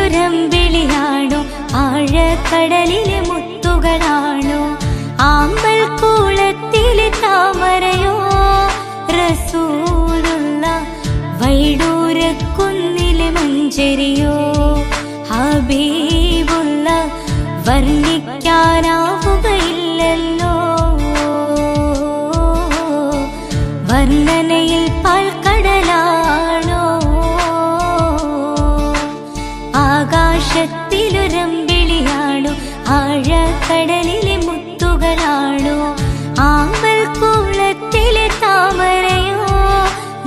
ആകാശത്തിലൊരമ്പിളിയാണോ ആഴക്കടലിലെ മുത്തുകളാണോ ആമ്പൽ കൂളത്തിലെ താമരയോ റസൂലുള്ള വൈഡൂരക്കുന്നിലെ മഞ്ചരിയോ ഹബീബുള്ള വർണ്ണിക്കാനാവുകയില്ലല്ലോ വർണ്ണനയിൽ പാൽക്കടലാണോ ആകാശത്തിലൊരമ്പിളിയാണോ ആഴക്കടലിലെ മുത്തുകളാണോ ആമ്പൽ കൂളത്തിലെ താമരയോ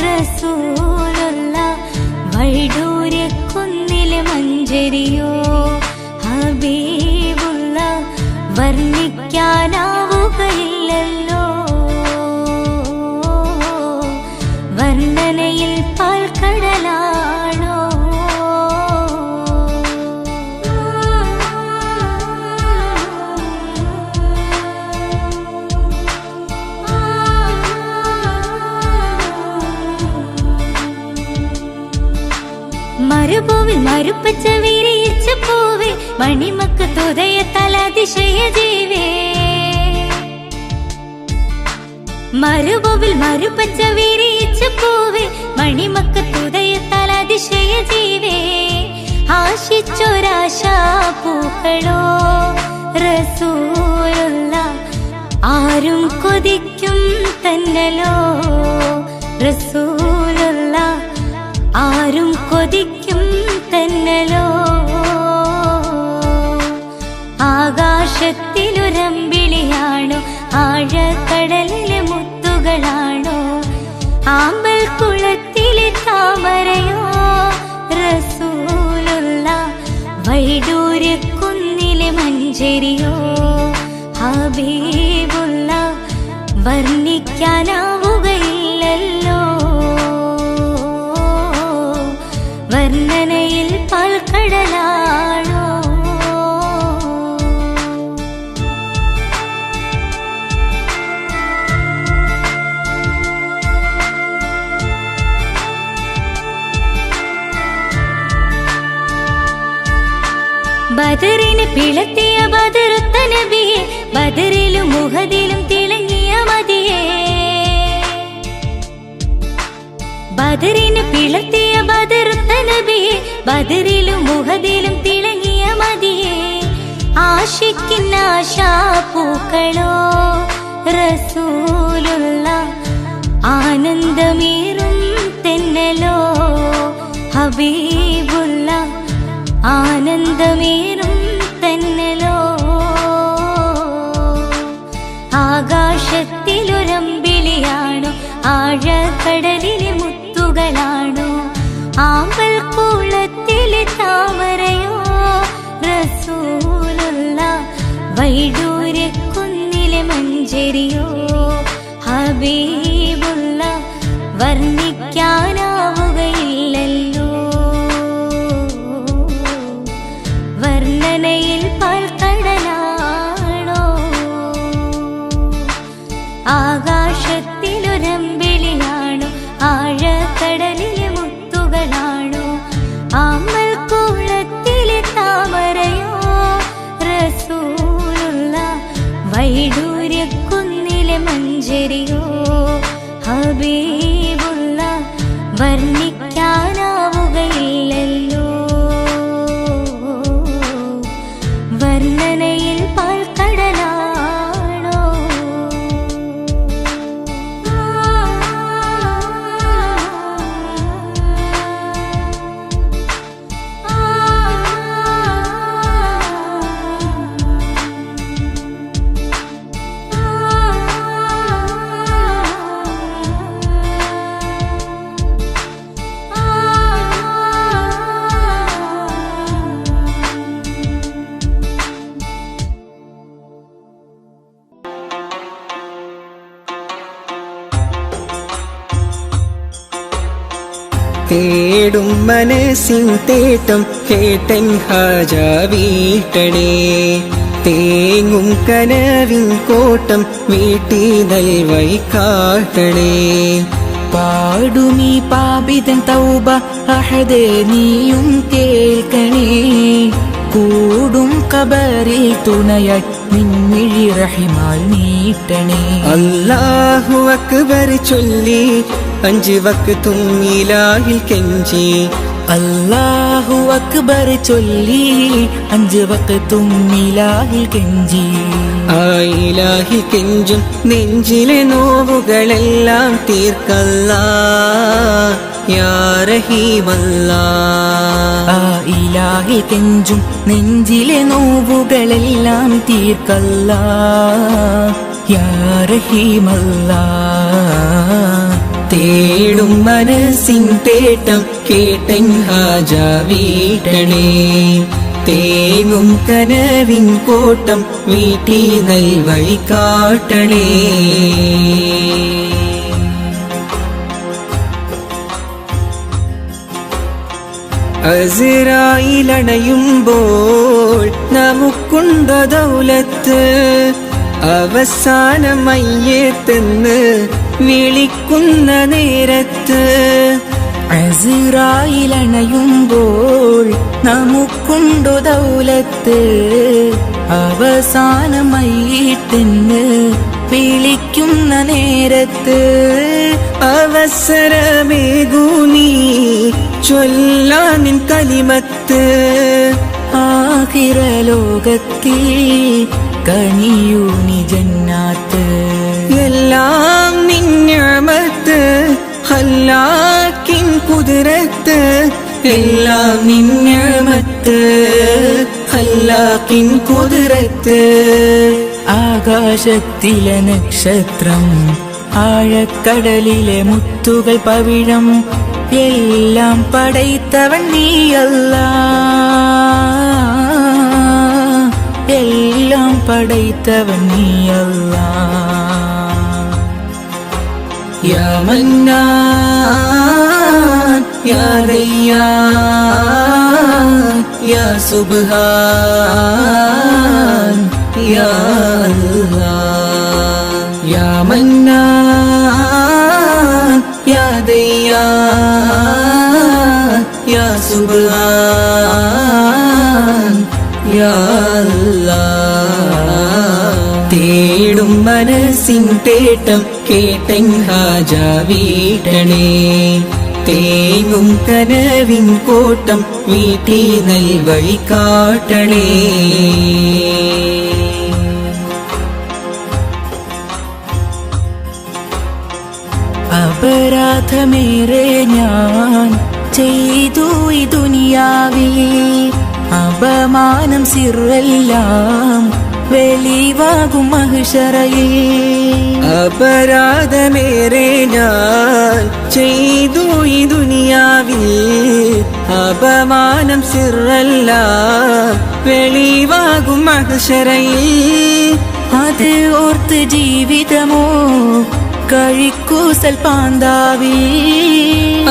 റസൂലുള്ള വൈഡൂര്യക്കുന്നിലെ മഞ്ചരിയോ ഹബീബുള്ള വർണ്ണിക്കാനാവുകയില്ലല്ലോ വർണ്ണനയിൽ പാൽക്കടലാണോ മരുഭൂവിൽ മരുപ്പച്ച വിരിയിച്ച പൂവേ മണിമക്കത്തുദയത്താൽ അതിശയ ജീവേ മരുഭൂവിൽ മരുപ്പച്ച വിരിയിച്ച പൂവേ മണിമക്കത്തുദയത്താൽ അതിശയ ജീവേ ആശിച്ചൊരാശാ പൂക്കളോ റസൂലുള്ള ആരും കൊതിക്കും തന്നലോ റസൂലുള്ള ആരും കൊതിക്കും തന്നലോ ആകാശത്തിലൊരമ്പിളിയാണോ ആഴക്കടലിലെ മുത്തുകളാണോ ആമ്പൽ കുളത്തിലെ താമരയോ റസൂലുള്ള വൈഡൂര്യക്കുന്നിലെ മഞ്ചരിയോ ഹബീബുള്ള വർണ്ണിക്കാനാവുകയില്ലല്ലോ വർണ്ണനയിൽ പാൽക്കടലാണോ ബദറിന് പിളർത്തിയ ബദറുത്ത നബിയെ ബദറിലും മുഹദിലും തിളങ്ങിയ മതിയെ ബദറിന് പിളർത്തിയ ബദറുത്ത നബിയെ ബദറിലും മുഹദിലും തിളങ്ങിയ മതിയെ ആശിക്കുന്ന ആശാപൂക്കളോ റസൂലുള്ള ആനന്ദമേറും തെന്നലോ ഹബീബുള്ള ആനന്ദമേറും തെന്നലോ ആകാശത്തിലൊരമ്പിളിയാണോ ആഴക്കടലിലെ മുത്തുകളാണോ ആമ്പൽ കൂളത്തിലെ താമരയോ റസൂലുള്ള വൈഡൂര്യക്കുന്നിലെ മഞ്ചരിയോ ഹബീബുള്ള വർണ്ണിക്കാനാവുകയില്ലല്ലോ വർണ്ണനയിൽ പാൽക്കടലാണോ ആകാശത്തിലൊരമ്പിളിയാണോ ആഴക്കടലിലെ മുത്തുകളാണോ ആമ്പൽ കൂളത്തിലെ താമരയോ റസൂലുള്ള വൈഡൂര്യക്കുന്നിലെ മഞ്ചരിയോ ഹബീബുള്ള വർണ്ണിക്കാനാവുകയില്ലല്ലോ വർണ്ണനയിൽ പാൽക്കടലാണോ തേടും മനസ്സിൻ തേട്ടം കേട്ടൻ ഹാജ വീട്ടണേ തേങ്ങും കനവിൻ കോട്ടം വീട്ടി നൽവൈ കാട്ടണേ പാടുമീ പാപിതൻ തൗബ അഹദേ നീയും കേൾക്കണേ. കൂടും ഖബറിൽ തുണയായി നിൻമിഴി റഹിമാൽ നീട്ടണേ. അല്ലാഹു അക്ബർ ചൊല്ലി 5 വക്തും ഇലാഹിൽ കെഞ്ചി. അല്ലാഹു അക്ബർ ചൊല്ലി 5 വക്തും ഇലാഹിൽ കെഞ്ചി. ആ ഇലാഹിൽ കെഞ്ചും നെഞ്ചിലെ നോവുകളെല്ലാം തീർക്കല്ലാ യാ റഹീമല്ലാ. ആ ഇലാഹിൽ കെഞ്ചും നെഞ്ചിലെ നോവുകളെല്ലാം തീർക്കല്ലാ യാ റഹീമല്ലാ. തേടും മനസ്സിൻ തേട്ടം കേട്ടൻ ഹാജ വീട്ടണേ. തേങ്ങും കനവിൻ കോട്ടം വീട്ടി നൽവഴി കാട്ടണേ. അസ്റായിലണയുമ്പോൾ നമുക്കുണ്ടോ ദൗലത്ത്, അവസാനം മയ്യത്തെന്ന് വിളിക്കുന്ന നേരത്ത്. അസ്റായിലണയുമ്പോൾ നമുക്കുണ്ടോ ദൗലത്ത്, അവസാനമായിട്ടെന്ന് വിളിക്കുന്ന നേരത്ത്. അവസരമേകൂനി ചൊല്ലാനിൻ കലിമത്ത്. ആഖിറലോകത്തിൽ കനിയൂനി ജന്നാത്ത്. എല്ലാം നിന്നമത്ത് ഹല്ലാക്കിൻ കുതിരത്ത്. എല്ലാം നിന്നമത്ത് ഹല്ലാക്കിൻ കുതിരത്ത്. ആകാശത്തിലെ നക്ഷത്രം, ആഴക്കടലിലെ മുത്തുകൾ പവിഴം, എല്ലാം പടൈത്തവൻ നീയല്ലാ. എല്ലാം പടൈത്തവൻ നീയല്ലാ. യാ മന്നാൻ യാ ദയ്യാൻ യാ സുബ്ഹാൻ യാ അല്ലാഹ്. യാ മന്നാൻ യാ ദയ്യാൻ യാ സുബ്ഹാൻ യാ അല്ലാഹ്. തേടും മനസ്സിൻ തേട്ടം കേട്ടൻ ഹാജ വീട്ടണേ. തേങ്ങും കനവിൻ കോട്ടം വീട്ടി നൽവഴി കാട്ടണേ. അപരാധമേറെ ഞാൻ ചെയ്തു ഈ ദുനിയാവിൽ, അപമാനം സിറെല്ലാം വെളിവാകും മഹ്ശറയിൽ. അപരാധമേറെ ഞാൻ ചെയ്തു ഈ ദുനിയാവിൽ, അപമാനം സിറെല്ലാം വെളിവാകും മഹ്ശറയിൽ. അത് ഓർത്ത് ജീവിതമോ കഴിക്കൂസൽ പാന്താവി.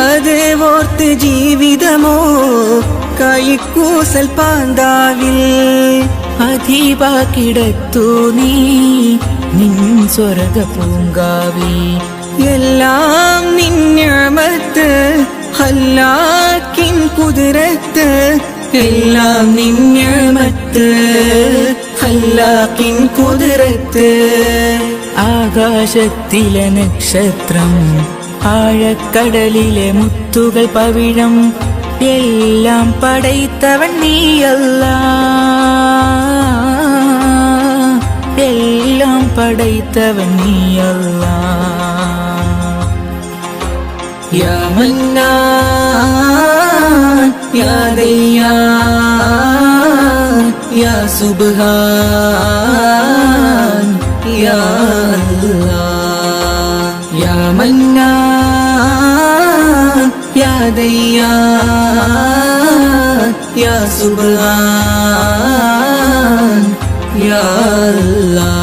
അത് ഓർത്ത് ജീവിതമോ കഴിക്കൂസൽ പാന്താവിൽ. അധീപാക്കിടത്തു നീ നിൻ സ്വർഗ പൂങ്കാവി. എല്ലാം നിന്നമത്ത് ഹല്ലാക്കിൻ കുതിരത്ത്. എല്ലാം നിന്നമത്ത് ഹല്ലാക്കിൻ കുതിരത്ത്. ആകാശത്തിലെ നക്ഷത്രം, ആഴക്കടലിലെ മുത്തുകൾ പവിഴം, എല്ലാം പടൈത്തവൻ നീയല്ലാ. എല്ലാം പടൈത്തവൻ നീയല്ലാ. യാ മന്നാൻ യാ ദയ്യാൻ യാ സുബ്ഹാൻ യാ അല്ലാഹ്. യാ മന്നാൻ യാ ദയ്യാൻ യാ സുബ്ഹാൻ യാ അല്ലാഹ്.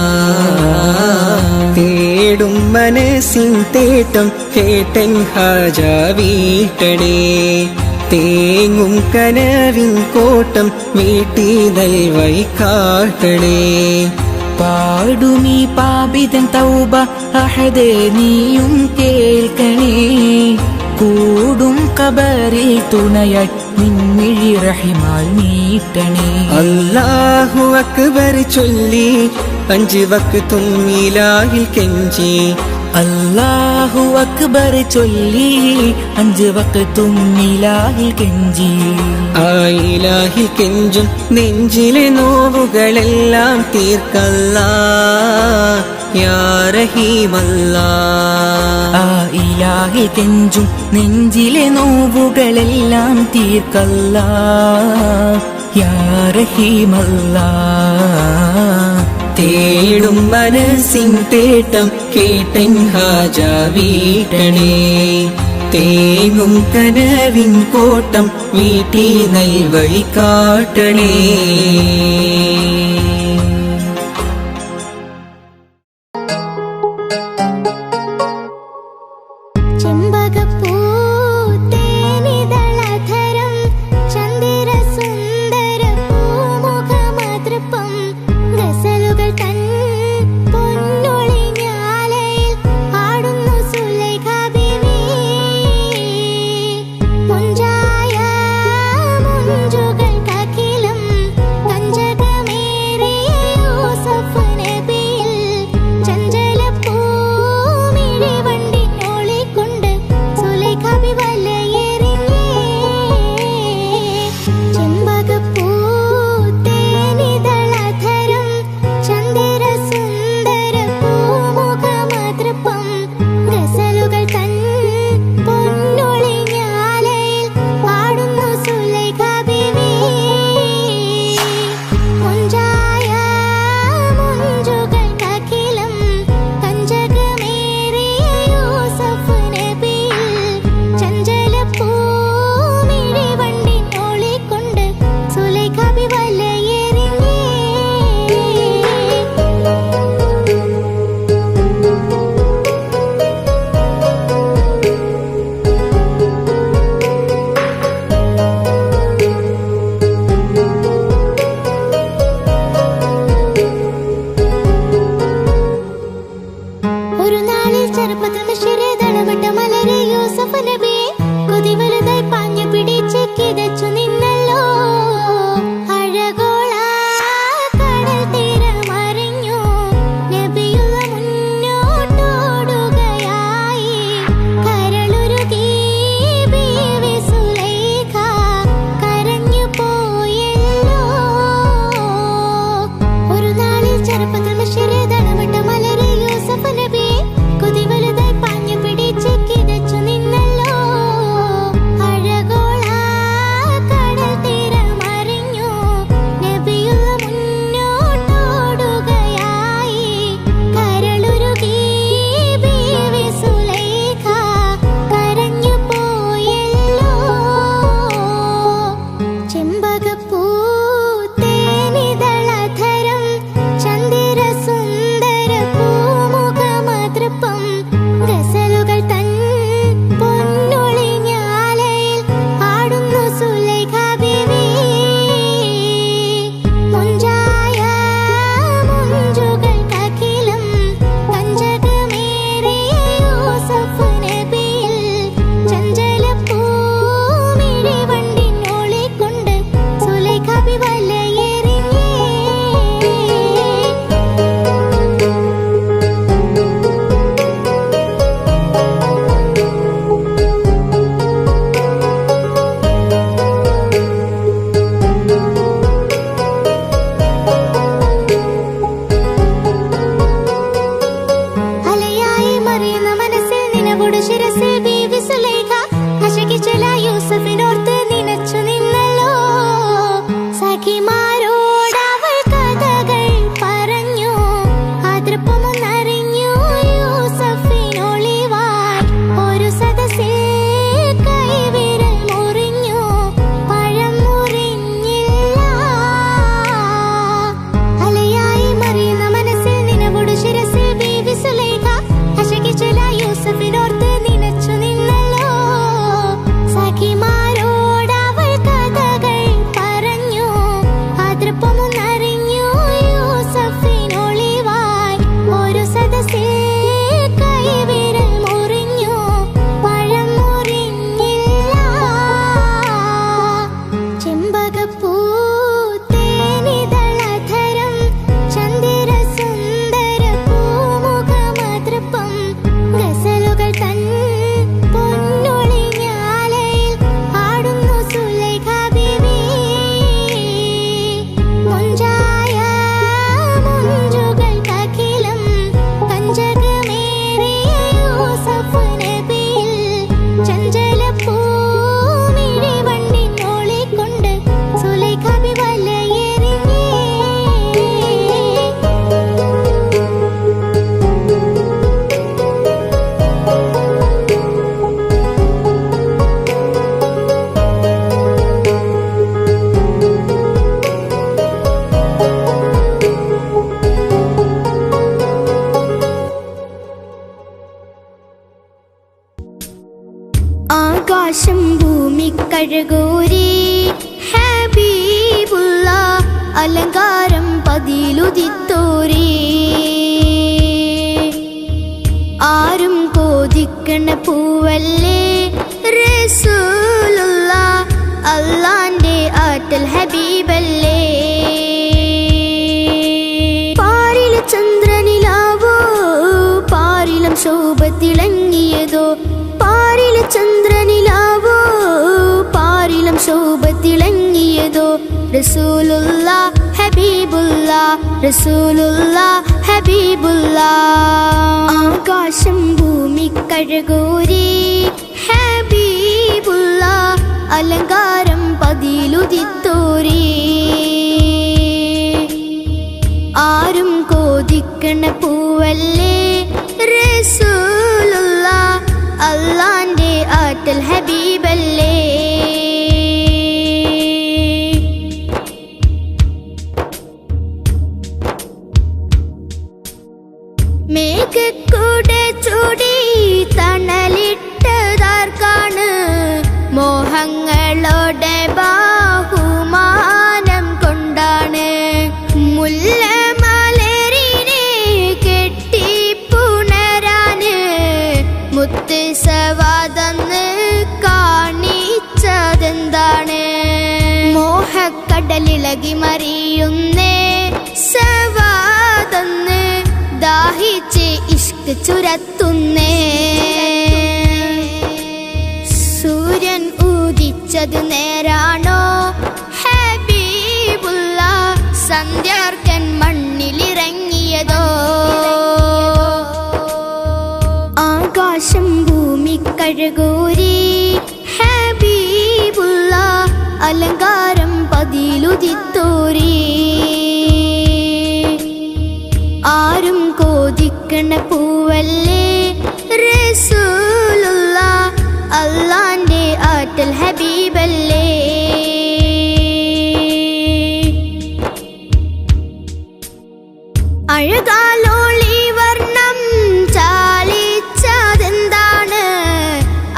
തേടും മനസ്സിൻ തേട്ടം കേട്ടൻ ഹാജ വീട്ടണേ. തേങ്ങും കനവിൻ കോട്ടം വീട്ടി നൽവഴി കാട്ടണേ. പാടുമീ പാപിതൻ തൗബ അഹദേ നീയും കേൾക്കണേ. കൂടും ഖബറിൽ തുണയായി നിൻമിഴി റഹിമാൽ നീട്ടണേ. അല്ലാഹു അക്ബർ ചൊല്ലി 5 വക്തും ഇലാഹിൽ കെഞ്ചി. അല്ലാഹു അക്ബർ ചൊല്ലി 5 വക്തും ഇലാഹിൽ കെഞ്ചി. ആ ഇലാഹിൽ കെഞ്ചും നെഞ്ചിലെ നോവുകളെല്ലാം തീർക്കല്ലാ യാ റഹീമല്ലാ. ആ ഇലാഹിൽ കെഞ്ചും നെഞ്ചിലെ നോവുകളെല്ലാം തീർക്കല്ലാ യാ റഹീമല്ലാ. തേടും മനസ്സിൻ തേട്ടം കേട്ടൻ ഹാജ വീട്ടണേ. തേങ്ങും കനവിൻ കോട്ടം വീട്ടി നൽവഴി കാട്ടണേ. മുഞ്ചായ മുഞ്ചുകൾക്കഖിലം ആകാശം ഭൂമിക്കഴകൂരി ഹബീബുള്ള അലങ്കാരം പതിലുദിത്തോരി ആരും കോതിക്കണ പൂവല്ലേ റസൂലുള്ള അല്ലാന്റെ ആറ്റൽ ഹബീബല്ലേ പാരിലെ ചന്ദ്രനിലാവോ പാരിലം ശോഭത്തിളങ്ങിയതോ പാരിലെ ചന്ദ്രനിലാവോ പാരിലം ശോഭത്തിളങ്ങിയതോ റസൂലുള്ള ഹബീബുള്ള റസൂലുള്ള ഹബീബുള്ള ആകാശം ഭൂമിക്കഴകൂരി ഹബീബുള്ള അലങ്കാരം പതിലുദിത്തോരി ആരും കോതിക്കണ പൂവല്ലേ റസൂലുള്ള അല്ലാന്റെ ആറ്റൽ ഹബീബല്ലേ മേഘക്കൂടെ ചൂടി തണലിട്ടതാർക്കാണ് മോഹങ്ങളോടെ ബാഹുമാനം കൊണ്ടാണ് മുല്ലമലരിനെ കെട്ടിപ്പുണരാന് മുത്ത് സവാദന്ന് കാണിച്ചതെന്താണ് മോഹക്കടലിളകി മറിയുന്നേ സവാദന്ന് ദാഹിച്ച് ഇഷ്ക് ചുരത്തുന്നേ സൂര്യൻ ഉദിച്ചത് നേരാണോ ഹബീബുള്ള സന്ധ്യാർക്കൻ മണ്ണിലിറങ്ങിയതോ ആകാശം ഭൂമിക്കഴകൂരി ഹബീബുള്ള അലങ്കാരം പതിലുദിത്തോരി ആരും കോതിക്കണ പൂവല്ലേ റസൂലുള്ള അല്ലാന്റെ ആറ്റൽ ഹബീബല്ലേ അഴകാലോളി വർണ്ണം ചാലിച്ചതെന്താണ്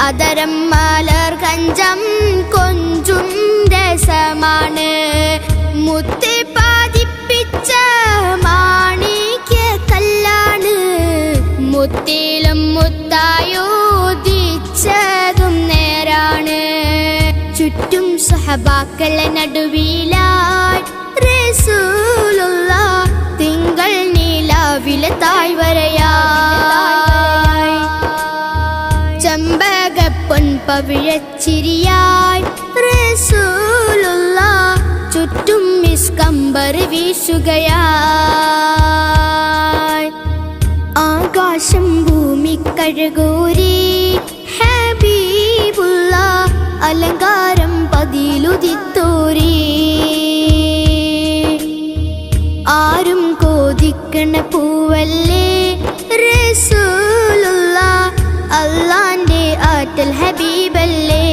അതരം മലർ കഞ്ചം കൊഞ്ചും രസമാണ് മുത്ത് പാതിപ്പിച്ച മാണിക്യ കല്ലാണ് മുത്തിലും മുത്തായോദിച്ചതും നേരാണ് ചുറ്റും സഹബാക്കളെ നടുവിലായി റസൂലുള്ള തിങ്കൾ നീലാവിലെ താഴ്വരയായി ചമ്പകപ്പൊൻ പവിഴച്ചിരിയായി റസൂലുള്ള ചുറ്റും മിസ്കമ്പർ വീശുകയായി ആകാശം ഭൂമിക്കഴകൂരി ഹബീബുള്ള അലങ്കാരം പതിലുദിത്തോരി ആരും കോതിക്കണ പൂവല്ലേ റസൂലുള്ള അല്ലാന്റെ ആറ്റൽ ഹബീബല്ലേ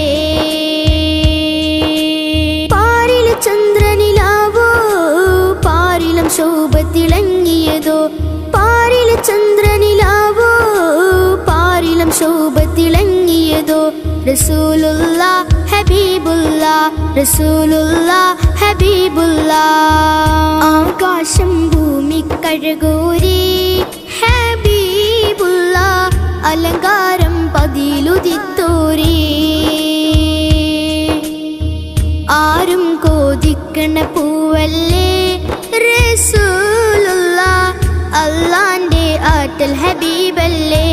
പാരിലെ ചന്ദ്രനിലാവോ പാരിലം ശോഭത്തിളങ്ങിയതോ പാരിലെ ചന്ദ്രനിലാവോ പാരിലം ശോഭത്തിളങ്ങിയതോ റസൂലുള്ള ഹബീബുള്ള റസൂലുള്ള ഹബീബുള്ള ആകാശം ഭൂമിക്കഴകൂരി ഹബീബുള്ള അലങ്കാരം പതിലുദിത്തോരി ആരും കോതിക്കണ പൂവല്ലേ റസൂലുള്ള അല്ലാന്റെ ആറ്റൽ ഹബീബല്ലേ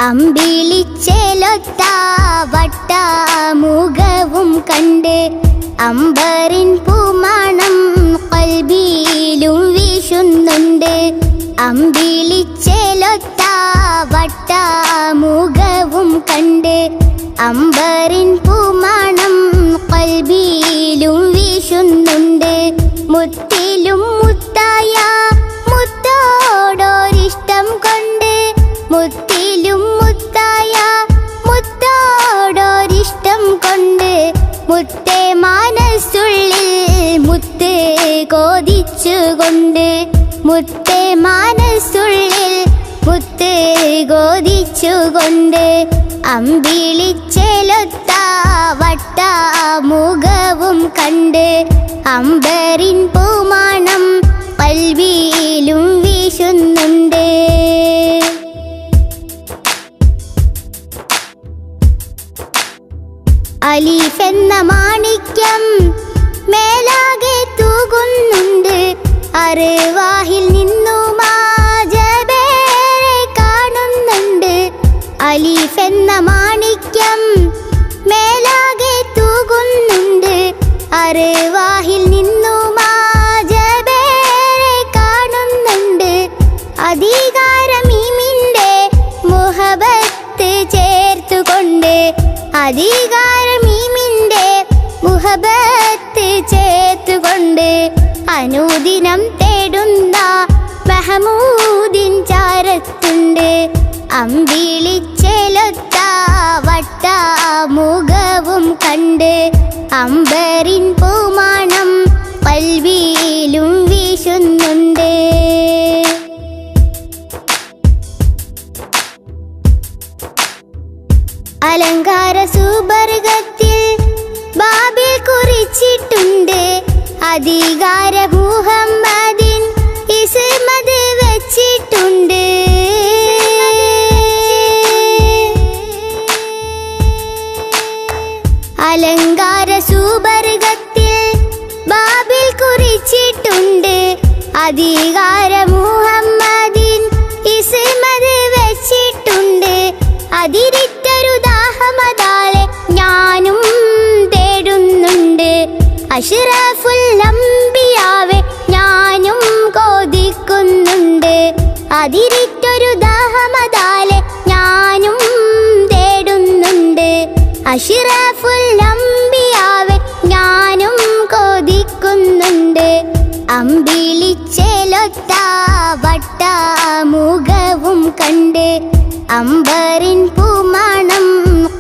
അമ്പിളിച്ചേലൊത്ത വട്ടമുഖവും കണ്ട് അമ്പറിൻ പൂമണം ഖൽബിലും വീശുന്നുണ്ട്. അമ്പിളിച്ചേലൊത്ത വട്ടമുഖവും കണ്ട് അമ്പറിൻ പൂമണം ഖൽബിലും വീശുന്നുണ്ട്. മുത്തിലും മുത്തായ മുത്തോടൊരിഷ്ടം കൊണ്ട് മുത്തിലും മുത്തായ മുത്തോടൊരിഷ്ടം കൊണ്ട് മുത്തേ മനസ്സുള്ളിൽ മുത്ത് കോതിച്ചുകൊണ്ട് മുത്തേ മനസ്സുള്ളിൽ മുത്ത് കോതിച്ചുകൊണ്ട് അമ്പിളിച്ചേലൊത്ത വട്ടമുഖവും കണ്ട് അമ്പറിൻ പൂമണം ഖൽബിലും വീശുന്നുണ്ട്. അലീഫ് എന്ന മാണിക്യം മേലാകെ തൂകുന്നുണ്ട്. അർവാഹിൽ നിന്നും ആജബേരെ കാണുന്നുണ്ട്. അലീഫ് എന്ന മാണിക്യം മേലാകെ തൂകുന്നുണ്ട്. അർവാഹിൽ നിന്നും ആജബേരെ കാണുന്നുണ്ട്. അധികാരമീമിന്റെ മുഹബത്ത് ചേർത്തുകൊണ്ട് അധികാരമീമിന്റെ മുഹബത്ത് ചേർത്തുകൊണ്ട് അനുദിനം തേടുന്ന മഹമൂദിൻ ചാരത്തുണ്ട്. അമ്പിളിച്ചേലൊത്ത വട്ടമുഖവും കണ്ട് അമ്പറിൻ പൂമണം ഖൽബിലും വീശുന്നുണ്ട്. അലങ്കാര സുബർഗത്തിൽ ബാബിൽ കുറിച്ചിട്ടുണ്ട്. അധികാര മുഹമ്മദിൻ ഇസ്മത് വെച്ചിട്ടുണ്ട്. അലങ്കാര സുബർഗത്തിൽ ബാബിൽ കുറിച്ചിട്ടുണ്ട്. അധികാര മുഹമ്മദിൻ ഇസ്മത് വെച്ചിട്ടുണ്ട്. അതിരിട്ടൊരു ദാഹമതാലെ ഞാനും തേടുന്നുണ്ട്. അഷ്റഫുൽ അംബിയാവെ ഞാനും കൊതിക്കുന്നുണ്ട്. അതിരിട്ടൊരു ദാഹമതാലെ ഞാനും തേടുന്നുണ്ട്. അഷ്റഫുൽ അംബിയാവെ ഞാനും കൊതിക്കുന്നുണ്ട്. അമ്പിളിച്ചേലൊത്ത വട്ടമുഖവും കണ്ട് അമ്പറിൻ പൂമണം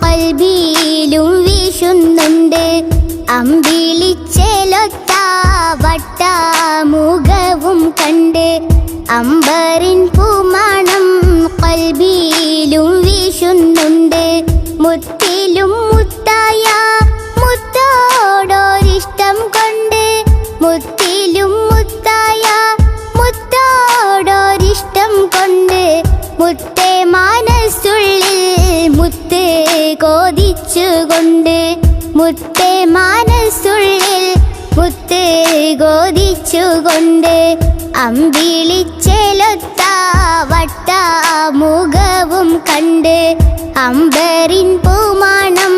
ഖൽബിലും വീശുന്നുണ്ട്. അമ്പിളിച്ചേലൊത്ത വട്ടമുഖവും കണ്ട് അമ്പറിൻ പൂമണം ഖൽബിലും വീശുന്നുണ്ട്. മുത്തിലും മുത്തായ മുത്തോടൊരിഷ്ടം കൊണ്ട് മുത്തിലും മുത്തായ മുത്തോടൊരിഷ്ടം കൊണ്ട് മുത്തേ മനസ്സുള്ളിൽ മുത്ത് കോതിച്ചുകൊണ്ട് മുത്തേ മനസ്സുള്ളിൽ മുത്ത് കോതിച്ചുകൊണ്ട് അമ്പിളിച്ചേലൊത്ത വട്ടമുഖവും കണ്ട് അമ്പറിൻ പൂമണം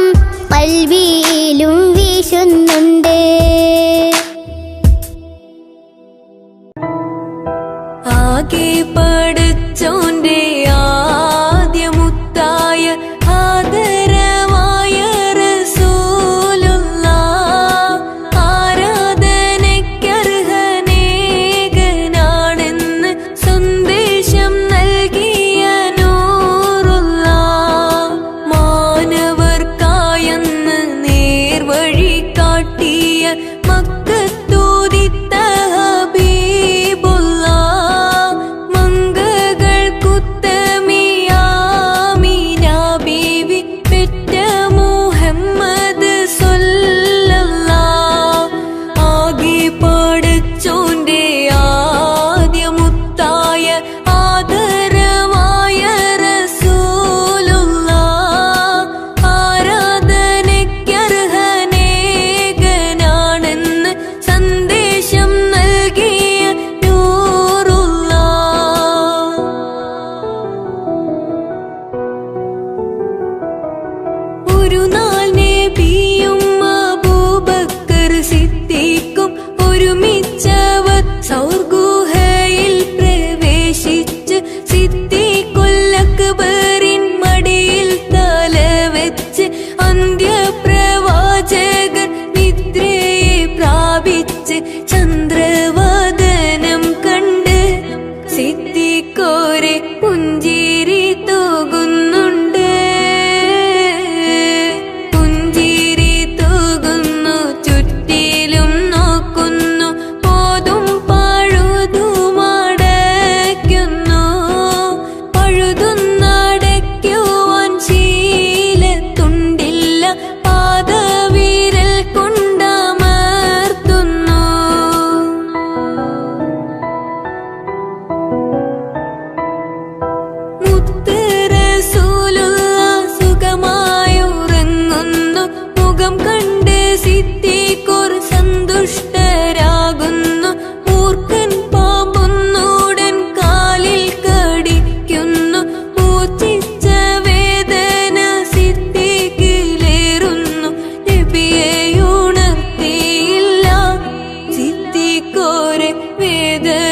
ഖൽബിലും വീശുന്നുണ്ട്. ആകെ പടച്ചോന്റെ ആദ്യമുത്തായ ആദരവായ റസൂലുള്ളാഹ് ആരാധനയ്ക്കർഹനേകനാണെന്ന് സന്ദേശം നൽകിയ നൂറുള്ളാഹ് മാനവർക്കായെന്ന് നേർവഴി കാട്ടിയ മക്കത്തൂതിത്ത ഹബീബുള്ളാഹ് വേദന